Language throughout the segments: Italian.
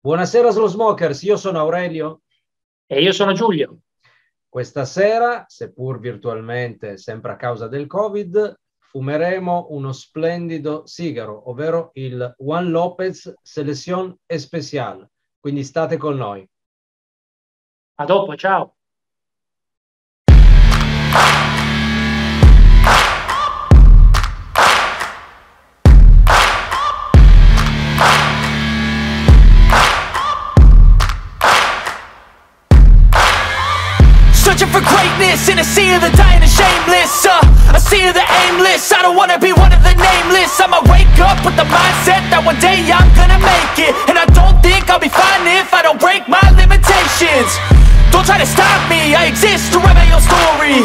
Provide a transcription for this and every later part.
Buonasera Slow Smokers, io sono Aurelio. E io sono Giulio. Questa sera, seppur virtualmente, sempre a causa del Covid, fumeremo uno splendido sigaro, ovvero il Juan Lopez Selección Especial. Quindi state con noi. A dopo, ciao. Searching for greatness in a sea of the dying and shameless, a sea of the aimless. I don't wanna be one of the nameless. I'ma wake up with the mindset that one day I'm gonna make it, and I don't think I'll be fine if I don't break my limitations. Don't try to stop me, I exist to write my own story.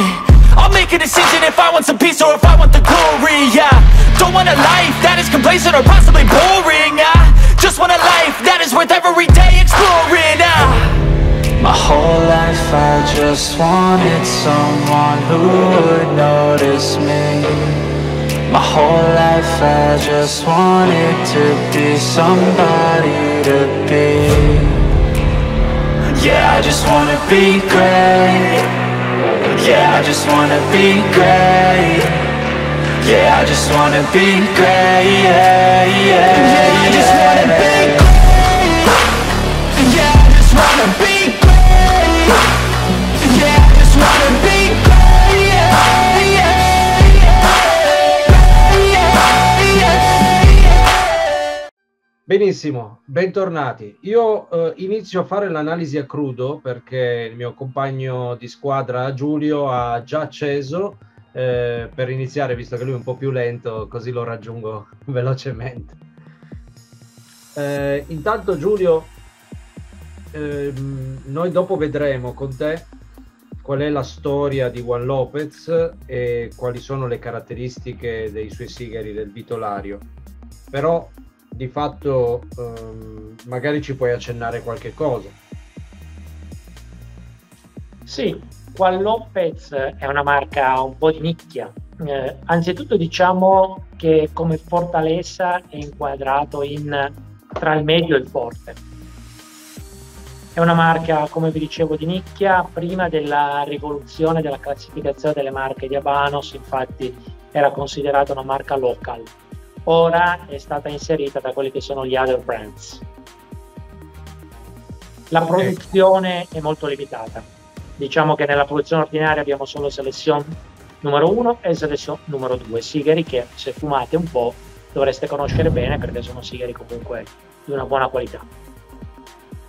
I'll make a decision if I want some peace or if I want the glory. Yeah, don't want a life that is complacent or possibly boring. I just want a life that is worth every day exploring. My whole life I just wanted someone who would notice me. My whole life I just wanted to be somebody to be. Yeah, I just wanna be great. Yeah, I just wanna be great. Yeah, I just wanna be great. Yeah, yeah, yeah, I just wanna be great. Yeah, I just wanna be great. Yeah, I just wanna be great. Yeah, yeah, yeah, yeah. Benissimo, bentornati. Io inizio a fare l'analisi a crudo perché il mio compagno di squadra Giulio ha già acceso per iniziare, visto che lui è un po' più lento, così lo raggiungo velocemente. Intanto Giulio, noi dopo vedremo con te qual è la storia di Juan Lopez e quali sono le caratteristiche dei suoi sigari del Vitolario, però di fatto magari ci puoi accennare qualche cosa. Sì, Juan Lopez è una marca un po' di nicchia. Anzitutto diciamo che come fortaleza è inquadrato tra il medio e il forte. È una marca, come vi dicevo, di nicchia. Prima della rivoluzione della classificazione delle marche di Habanos, infatti, era considerata una marca local. Ora è stata inserita da quelli che sono gli other brands. La produzione è molto limitata. Diciamo che nella produzione ordinaria abbiamo solo Selezione numero 1 e Selezione numero 2, sigari che se fumate un po' dovreste conoscere bene perché sono sigari comunque di una buona qualità.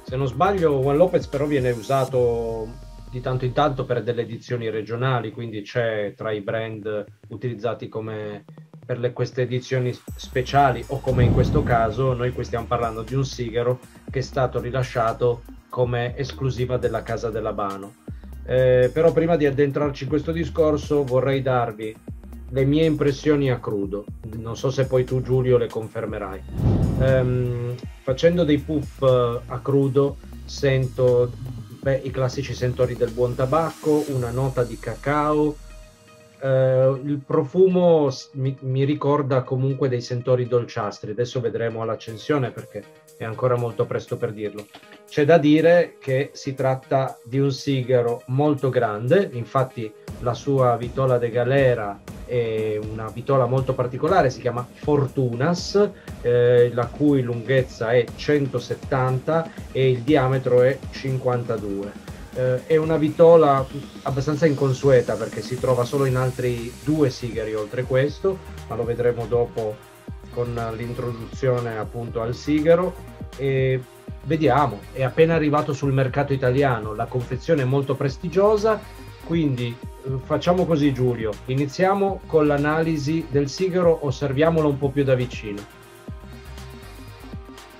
Se non sbaglio, Juan Lopez però viene usato di tanto in tanto per delle edizioni regionali, quindi c'è tra i brand utilizzati come per queste edizioni speciali, o come in questo caso noi qui stiamo parlando di un sigaro che è stato rilasciato come esclusiva della Casa dell'Habano. Però prima di addentrarci in questo discorso vorrei darvi le mie impressioni a crudo, non so se poi tu Giulio le confermerai. Facendo dei puff a crudo sento i classici sentori del buon tabacco, una nota di cacao, il profumo mi ricorda comunque dei sentori dolciastri. Adesso vedremo all'accensione perché è ancora molto presto per dirlo. C'è da dire che si tratta di un sigaro molto grande, infatti la sua vitola de galera è una vitola molto particolare, si chiama Fortunas, la cui lunghezza è 170 e il diametro è 52. È una vitola abbastanza inconsueta perché si trova solo in altri 2 sigari oltre questo, ma lo vedremo dopo con l'introduzione appunto al sigaro. E vediamo, è appena arrivato sul mercato italiano, la confezione è molto prestigiosa, quindi facciamo così Giulio, iniziamo con l'analisi del sigaro, osserviamolo un po' più da vicino.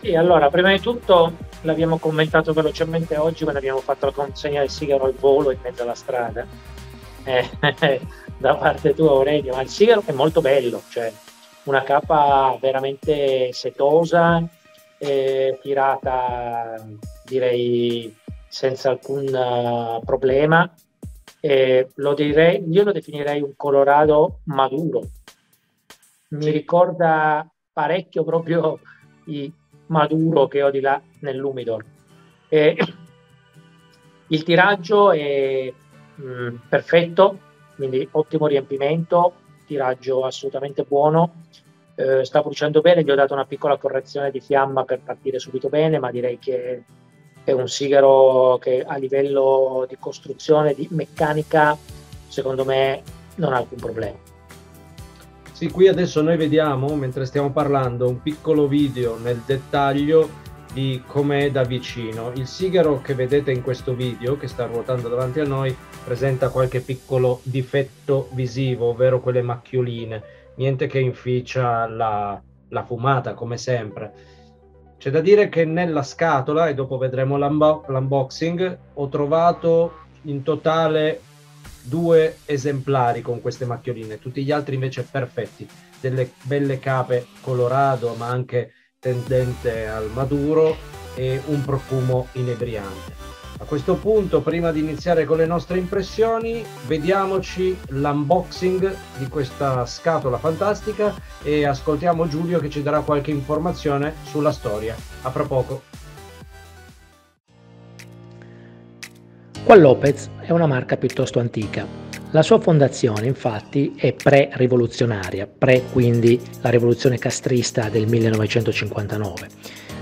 E allora, prima di tutto l'abbiamo commentato velocemente oggi quando abbiamo fatto la consegna del sigaro al volo in mezzo alla strada da parte tua Aurelio, ma il sigaro è molto bello, cioè una capa veramente setosa, tirata direi senza alcun problema. Io lo definirei un Colorado maduro, mi ricorda parecchio proprio i Maduro che ho di là nell'umidor. Il tiraggio è perfetto, quindi ottimo riempimento, tiraggio assolutamente buono, sta bruciando bene, gli ho dato una piccola correzione di fiamma per partire subito bene, ma direi che è un sigaro che a livello di costruzione, di meccanica, secondo me non ha alcun problema. Sì, qui adesso noi vediamo, mentre stiamo parlando, un piccolo video nel dettaglio di com'è da vicino. Il sigaro che vedete in questo video, che sta ruotando davanti a noi, presenta qualche piccolo difetto visivo, ovvero quelle macchioline, niente che inficia la fumata, come sempre. C'è da dire che nella scatola, e dopo vedremo l'unboxing, ho trovato in totale 2 esemplari con queste macchioline, tutti gli altri invece perfetti, delle belle cape colorado ma anche tendente al maduro e un profumo inebriante. A questo punto, prima di iniziare con le nostre impressioni, vediamoci l'unboxing di questa scatola fantastica e ascoltiamo Giulio che ci darà qualche informazione sulla storia. A fra poco. Qual Lopez è una marca piuttosto antica. La sua fondazione infatti è pre-rivoluzionaria, quindi la rivoluzione castrista del 1959.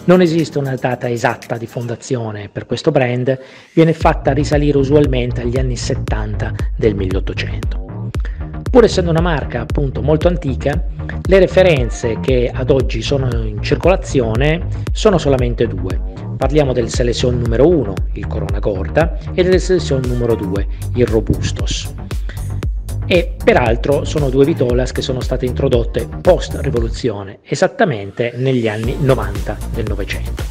Non esiste una data esatta di fondazione per questo brand, viene fatta risalire usualmente agli anni 70 del 1800. Pur essendo una marca appunto molto antica, le referenze che ad oggi sono in circolazione sono solamente 2. Parliamo del Selection numero 1, il Corona Gorda, e del Selection numero 2, il Robustos. E peraltro sono 2 vitolas che sono state introdotte post-rivoluzione, esattamente negli anni 90 del Novecento.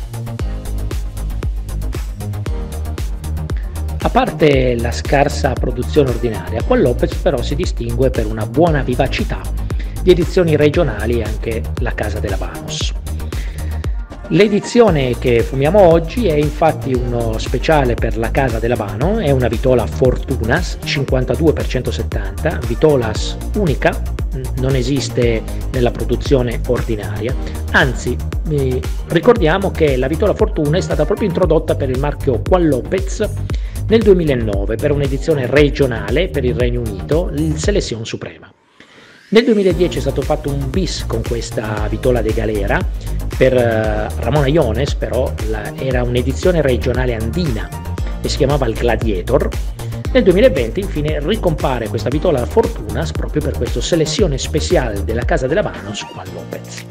A parte la scarsa produzione ordinaria, Qual Lopez però si distingue per una buona vivacità di edizioni regionali e anche la Casa de Habanos. L'edizione che fumiamo oggi è infatti uno speciale per la Casa de Habano, è una vitola Fortunas 52x170, vitolas unica, non esiste nella produzione ordinaria, anzi ricordiamo che la vitola Fortuna è stata proprio introdotta per il marchio Qual Lopez nel 2009 per un'edizione regionale per il Regno Unito, il Selection Suprema. Nel 2010 è stato fatto un bis con questa vitola de Galera per Ramon Allones, però era un'edizione regionale andina e si chiamava il Gladiator. Nel 2020 infine ricompare questa vitola Fortunas proprio per questa selezione speciale della Casa de Habanos Qual Lopez.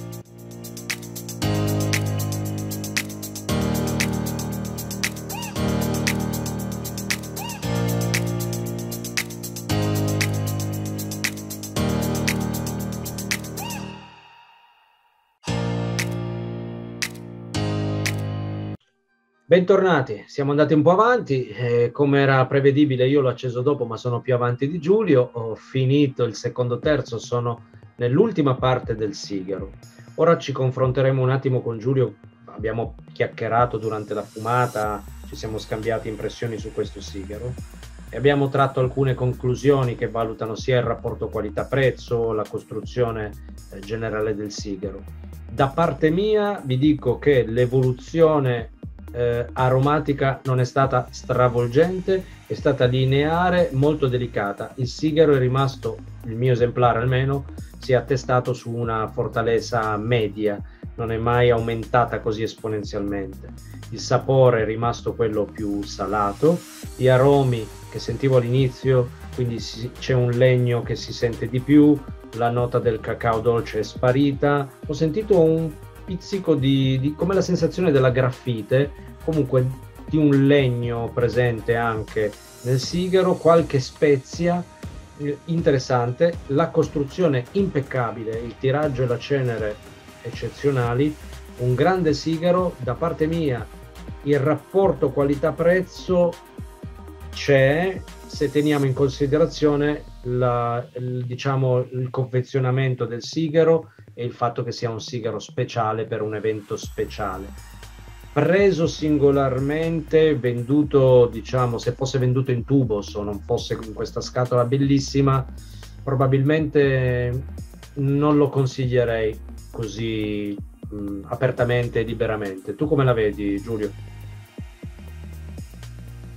Bentornati, siamo andati un po' avanti, come era prevedibile io l'ho acceso dopo ma sono più avanti di Giulio, ho finito il secondo terzo, sono nell'ultima parte del sigaro. Ora ci confronteremo un attimo con Giulio, abbiamo chiacchierato durante la fumata, ci siamo scambiati impressioni su questo sigaro e abbiamo tratto alcune conclusioni che valutano sia il rapporto qualità-prezzo, la costruzione generale del sigaro. Da parte mia vi dico che l'evoluzione aromatica non è stata stravolgente, è stata lineare, molto delicata. Il sigaro è rimasto, il mio esemplare almeno, si è attestato su una fortaleza media, non è mai aumentata così esponenzialmente. Il sapore è rimasto quello più salato, gli aromi che sentivo all'inizio, quindi c'è un legno che si sente di più, la nota del cacao dolce è sparita, ho sentito un pizzico di come la sensazione della graffite, comunque di un legno presente anche nel sigaro, qualche spezia interessante, la costruzione impeccabile, il tiraggio e la cenere eccezionali, un grande sigaro. Da parte mia il rapporto qualità-prezzo c'è se teniamo in considerazione il confezionamento del sigaro e il fatto che sia un sigaro speciale per un evento speciale. Preso singolarmente, venduto, diciamo, se fosse venduto in tubos o non fosse in questa scatola bellissima, probabilmente non lo consiglierei così apertamente e liberamente. Tu come la vedi, Giulio?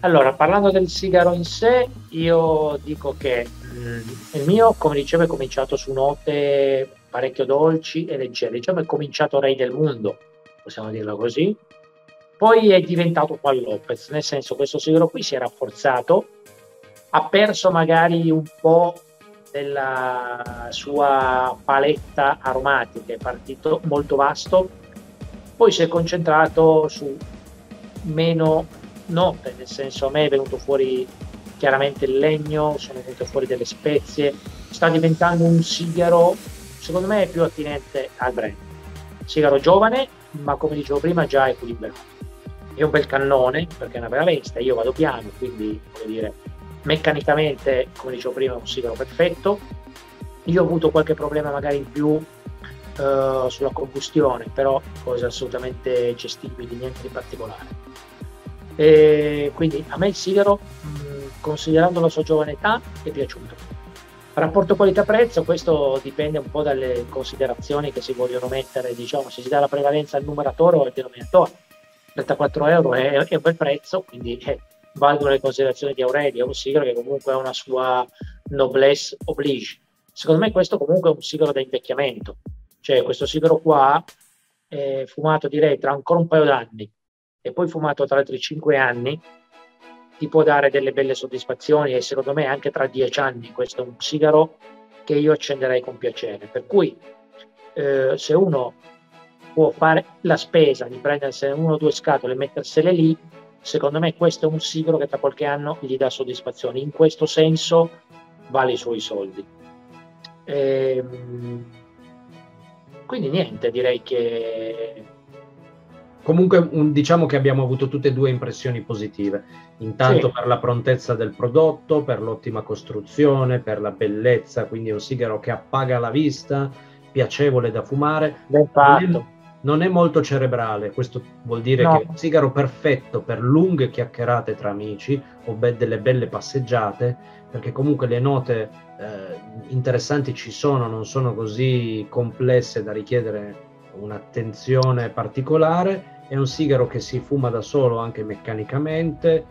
Allora, parlando del sigaro in sé, io dico che il mio, come dicevo, è cominciato su note parecchio dolci e leggere. Diciamo è cominciato Re del Mondo, possiamo dirlo così. Poi è diventato Juan Lopez, nel senso questo sigaro qui si è rafforzato, ha perso magari un po' della sua paletta aromatica, è partito molto vasto, poi si è concentrato su meno note, nel senso a me è venuto fuori chiaramente il legno, sono venute fuori delle spezie, sta diventando un sigaro, secondo me è più attinente al brand. Sigaro giovane, ma come dicevo prima già equilibrato. È un bel cannone, perché è una bella vesta, io vado piano, quindi voglio dire, meccanicamente, come dicevo prima, è un sigaro perfetto. Io ho avuto qualche problema magari in più sulla combustione, però cose assolutamente gestibili, niente di particolare. E quindi a me il sigaro, considerando la sua giovane età, è piaciuto. Rapporto qualità-prezzo, questo dipende un po' dalle considerazioni che si vogliono mettere, diciamo, se si dà la prevalenza al numeratore o al denominatore. 34 euro è un bel prezzo, quindi valgono le considerazioni di Aurelio, è un sigaro che comunque ha una sua noblesse oblige. Secondo me questo comunque è un sigaro da invecchiamento, cioè questo sigaro qua è fumato direi tra ancora un paio d'anni e poi fumato tra altri 5 anni, ti può dare delle belle soddisfazioni e secondo me anche tra 10 anni questo è un sigaro che io accenderei con piacere. Per cui se uno può fare la spesa di prendersene 1 o 2 scatole e mettersele lì, secondo me questo è un sigaro che tra qualche anno gli dà soddisfazioni. In questo senso vale i suoi soldi. Quindi niente, direi che Comunque diciamo che abbiamo avuto tutte e due impressioni positive, intanto sì, per la prontezza del prodotto, per l'ottima costruzione, per la bellezza, quindi è un sigaro che appaga la vista, piacevole da fumare, ben non è, fatto. non è molto cerebrale, questo vuol dire che è un No, sigaro perfetto per lunghe chiacchierate tra amici o delle belle passeggiate, perché comunque le note interessanti ci sono, non sono così complesse da richiedere un'attenzione particolare. È un sigaro che si fuma da solo anche meccanicamente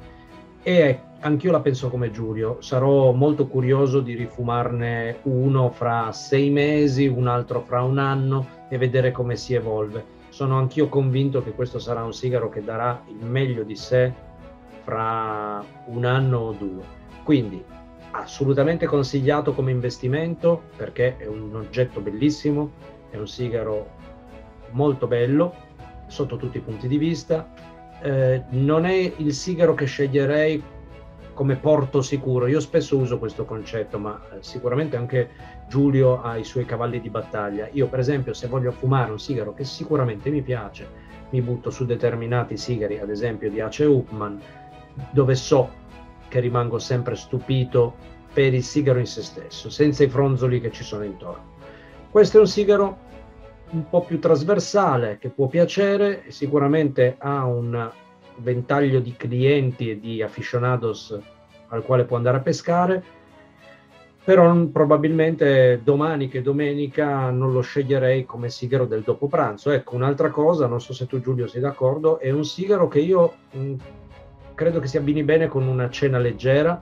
e anch'io la penso come Giulio, sarò molto curioso di rifumarne uno fra 6 mesi, un altro fra un anno e vedere come si evolve. Sono anch'io convinto che questo sarà un sigaro che darà il meglio di sé fra un anno o 2. Quindi assolutamente consigliato come investimento perché è un oggetto bellissimo, è un sigaro molto bello sotto tutti i punti di vista. Non è il sigaro che sceglierei come porto sicuro. Io spesso uso questo concetto, ma sicuramente anche Giulio ha i suoi cavalli di battaglia. Io per esempio, se voglio fumare un sigaro che sicuramente mi piace, mi butto su determinati sigari, ad esempio di Ace Upmann, dove so che rimango sempre stupito per il sigaro in se stesso, senza i fronzoli che ci sono intorno. Questo è un sigaro un po' più trasversale che può piacere, sicuramente ha un ventaglio di clienti e di aficionados al quale può andare a pescare, però probabilmente domani che domenica non lo sceglierei come sigaro del dopo pranzo. Ecco, un'altra cosa, non so se tu Giulio sei d'accordo, è un sigaro che io credo che si abbini bene con una cena leggera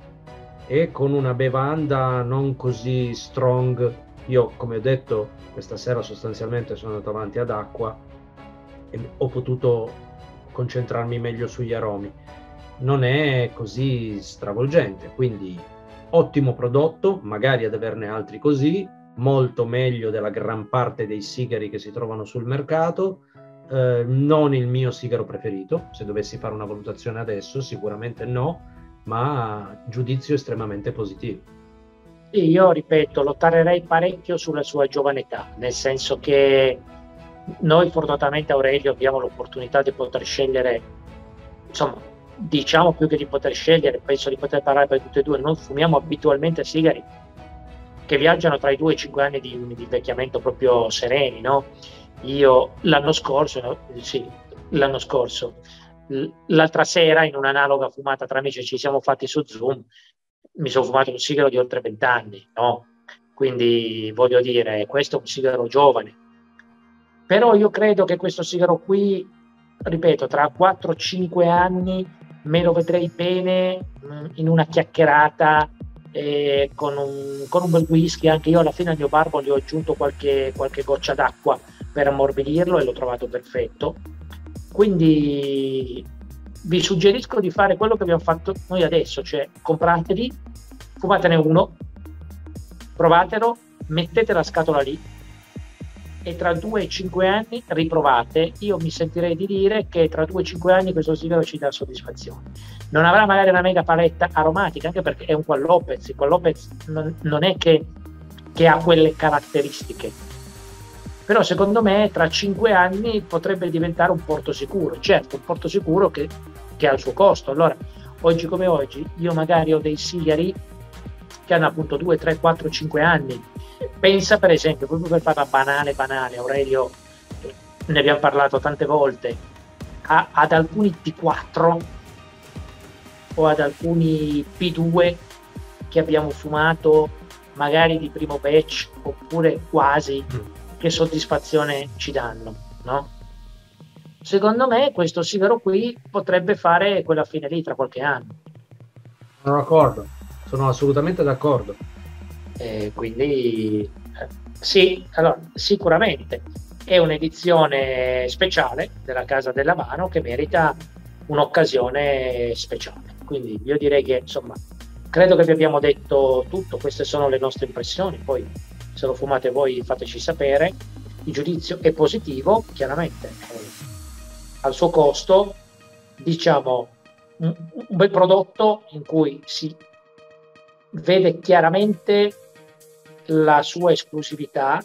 e con una bevanda non così strong. Io, come ho detto, questa sera sostanzialmente sono andato avanti ad acqua e ho potuto concentrarmi meglio sugli aromi. Non è così stravolgente, quindi ottimo prodotto, magari ad averne altri così, molto meglio della gran parte dei sigari che si trovano sul mercato. Non il mio sigaro preferito, se dovessi fare una valutazione adesso, sicuramente no, ma giudizio estremamente positivo. sì, io ripeto, lo tarerei parecchio sulla sua giovane età, nel senso che noi fortunatamente Aurelio abbiamo l'opportunità di poter scegliere, insomma, diciamo più che di poter scegliere, penso di poter parlare per tutte e due, noi fumiamo abitualmente sigari che viaggiano tra i 2 e i 5 anni di invecchiamento proprio sereni, no? Io l'anno scorso, l'altra sera in un'analoga fumata tra amici ci siamo fatti su Zoom, mi sono fumato un sigaro di oltre 20 anni, no? Quindi voglio dire, questo è un sigaro giovane. Però io credo che questo sigaro qui, ripeto, tra 4-5 anni me lo vedrei bene in una chiacchierata con un bel whisky. Anche io alla fine al mio barbon gli ho aggiunto qualche goccia d'acqua per ammorbidirlo e l'ho trovato perfetto. Quindi vi suggerisco di fare quello che abbiamo fatto noi adesso, cioè comprateli, fumatene uno, provatelo, mettete la scatola lì e tra 2 e 5 anni riprovate. Io mi sentirei di dire che tra 2 e 5 anni questo sigaro ci dà soddisfazione. Non avrà magari una mega paletta aromatica, anche perché è un Juan Lopez. Il Juan Lopez non è che ha quelle caratteristiche, però secondo me tra 5 anni potrebbe diventare un porto sicuro. Certo, un porto sicuro che ha il suo costo. Allora, oggi come oggi, io magari ho dei sigari che hanno appunto 2, 3, 4, 5 anni. Pensa per esempio, proprio per farla banale, Aurelio, ne abbiamo parlato tante volte, ad alcuni T4 o ad alcuni P2 che abbiamo fumato magari di primo batch oppure quasi, che soddisfazione ci danno, no? Secondo me questo sigaro qui potrebbe fare quella fine lì tra qualche anno. Sono d'accordo, sono assolutamente d'accordo. Quindi sì, allora sicuramente è un'edizione speciale della Casa dell'Habano che merita un'occasione speciale. Quindi io direi che insomma credo che vi abbiamo detto tutto. Queste sono le nostre impressioni, poi se lo fumate voi fateci sapere. Il giudizio è positivo, chiaramente al suo costo, diciamo un bel prodotto in cui si vede chiaramente la sua esclusività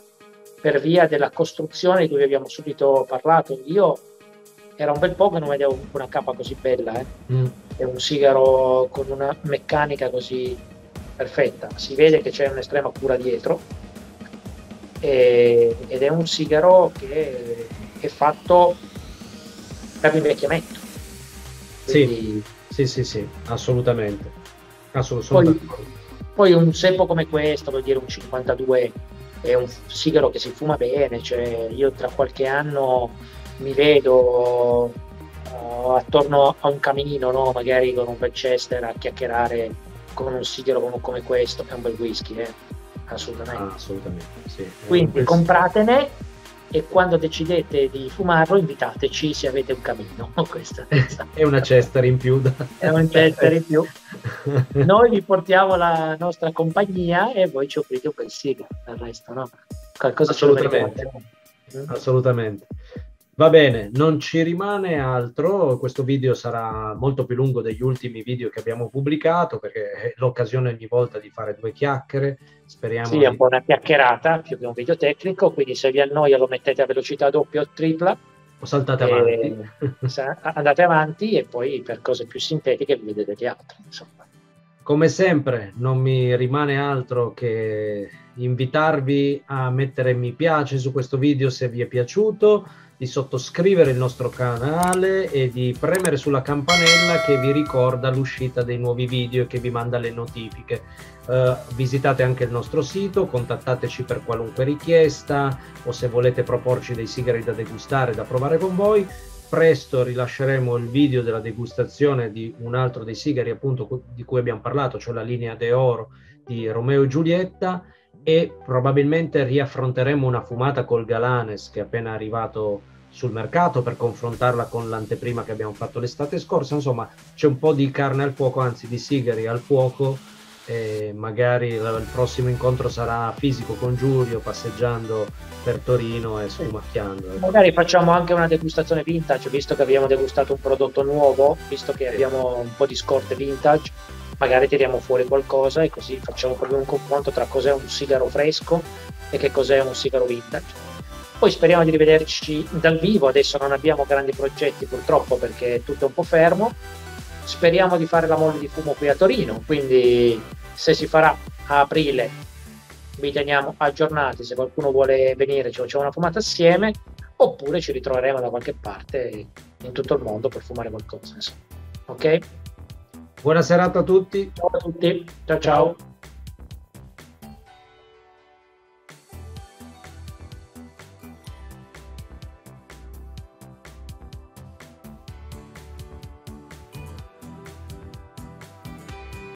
per via della costruzione di cui abbiamo subito parlato. Io era un bel po' che non vedevo una capa così bella, è un sigaro con una meccanica così perfetta, si vede che c'è un'estrema cura dietro ed è un sigaro che è fatto per l'invecchiamento. Quindi, sì, assolutamente. Poi un ceppo come questo, vuol dire un 52, è un sigaro che si fuma bene. Cioè io tra qualche anno mi vedo attorno a un caminino, no? Magari con un bel Chester a chiacchierare con un sigaro come questo. È un bel whisky, assolutamente. Assolutamente, sì. Quindi compratene e quando decidete di fumarlo invitateci se avete un camino. Questa è una Chester in più. È un Chester in più. Noi vi portiamo la nostra compagnia e voi ci offrite un bel sigaro. Del resto, no? Qualcosa assolutamente. Va bene, non ci rimane altro. Questo video sarà molto più lungo degli ultimi video che abbiamo pubblicato, perché è l'occasione ogni volta di fare 2 chiacchiere. Speriamo. Sì, è un po' una chiacchierata più che un video tecnico, quindi se vi annoia lo mettete a velocità doppia o tripla o saltate avanti. Andate avanti e poi per cose più sintetiche vi vedete gli altri, insomma. Come sempre non mi rimane altro che invitarvi a mettere mi piace su questo video se vi è piaciuto, di sottoscrivere il nostro canale e di premere sulla campanella che vi ricorda l'uscita dei nuovi video e che vi manda le notifiche. Visitate anche il nostro sito, contattateci per qualunque richiesta o se volete proporci dei sigari da degustare, da provare con voi. Presto rilasceremo il video della degustazione di un altro dei sigari appunto di cui abbiamo parlato, cioè la linea De Oro di Romeo e Giulietta, e probabilmente riaffronteremo una fumata col Galanes che è appena arrivato sul mercato per confrontarla con l'anteprima che abbiamo fatto l'estate scorsa. Insomma, c'è un po' di carne al fuoco, anzi di sigari al fuoco, e magari il prossimo incontro sarà fisico con Giulio, passeggiando per Torino e sfumacchiando. Magari facciamo anche una degustazione vintage, visto che abbiamo degustato un prodotto nuovo, visto che abbiamo un po' di scorte vintage, magari tiriamo fuori qualcosa e così facciamo proprio un confronto tra cos'è un sigaro fresco e che cos'è un sigaro vintage. Poi speriamo di rivederci dal vivo. Adesso non abbiamo grandi progetti purtroppo perché tutto è un po' fermo. Speriamo di fare la Molle di Fumo qui a Torino, quindi se si farà a aprile vi teniamo aggiornati. Se qualcuno vuole venire ci facciamo una fumata assieme, oppure ci ritroveremo da qualche parte in tutto il mondo per fumare qualcosa, insomma. Ok? Buona serata a tutti. Ciao a tutti, ciao.